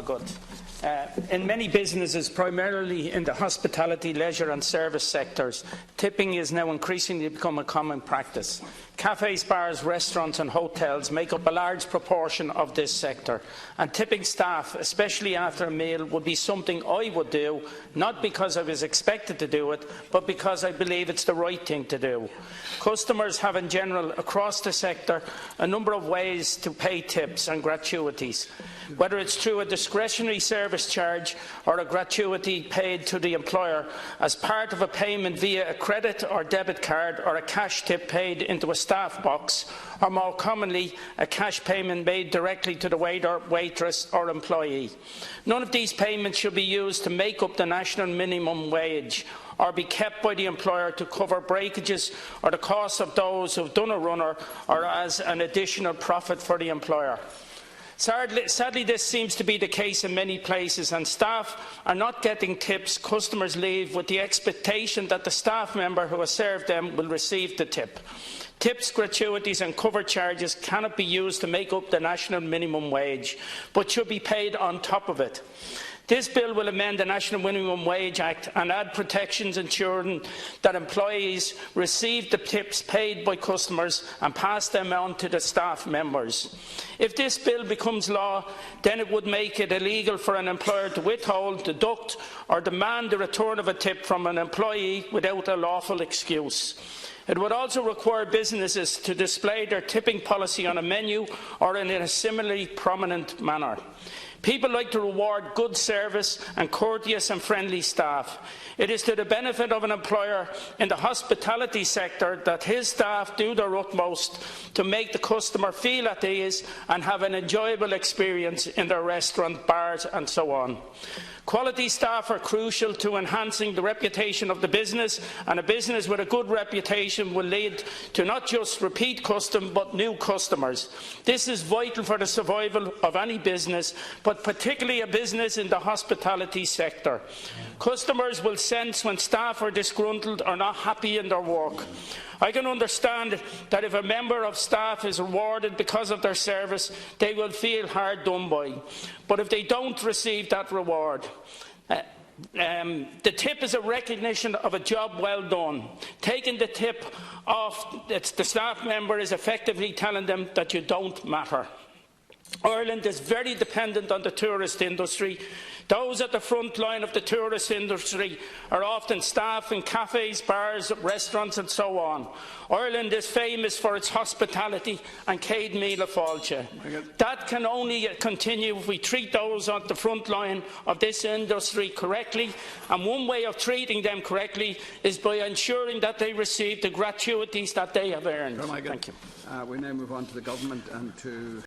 a good. In many businesses, primarily in the hospitality, leisure and service sectors, tipping is now increasingly become a common practice. Cafes, bars, restaurants and hotels make up a large proportion of this sector, and tipping staff, especially after a meal, would be something I would do, not because I was expected to do it, but because I believe it's the right thing to do. Customers have in general, across the sector, a number of ways to pay tips and gratuities, whether it's through a discretionary service charge or a gratuity paid to the employer as part of a payment via a credit or debit card, or a cash tip paid into a staff box, or more commonly a cash payment made directly to the waiter, waitress or employee. None of these payments should be used to make up the national minimum wage or be kept by the employer to cover breakages or the costs of those who have done a runner, or as an additional profit for the employer. Sadly, this seems to be the case in many places, and staff are not getting tips. Customers leave with the expectation that the staff member who has served them will receive the tip. Tips, gratuities and cover charges cannot be used to make up the national minimum wage, but should be paid on top of it. This bill will amend the National Minimum Wage Act and add protections ensuring that employees receive the tips paid by customers and pass them on to the staff members. If this bill becomes law, then it would make it illegal for an employer to withhold, deduct or demand the return of a tip from an employee without a lawful excuse. It would also require businesses to display their tipping policy on a menu or in a similarly prominent manner. People like to reward good service and courteous and friendly staff. It is to the benefit of an employer in the hospitality sector that his staff do their utmost to make the customer feel at ease and have an enjoyable experience in their restaurant, bars and so on. Quality staff are crucial to enhancing the reputation of the business, and a business with a good reputation will lead to not just repeat custom but new customers. This is vital for the survival of any business, but particularly a business in the hospitality sector. Customers will sense when staff are disgruntled or not happy in their work. I can understand that if a member of staff is rewarded because of their service, they will feel hard done by. But if they don't receive that reward, the tip is a recognition of a job well done. Taking the tip off the staff member is effectively telling them that you don't matter. Ireland is very dependent on the tourist industry. Those at the front line of the tourist industry are often staff in cafes, bars, restaurants and so on. Ireland is famous for its hospitality and Céad Míle Fáilte. That can only continue if we treat those on the front line of this industry correctly, and one way of treating them correctly is by ensuring that they receive the gratuities that they have earned. Thank you. We now move on to the government and to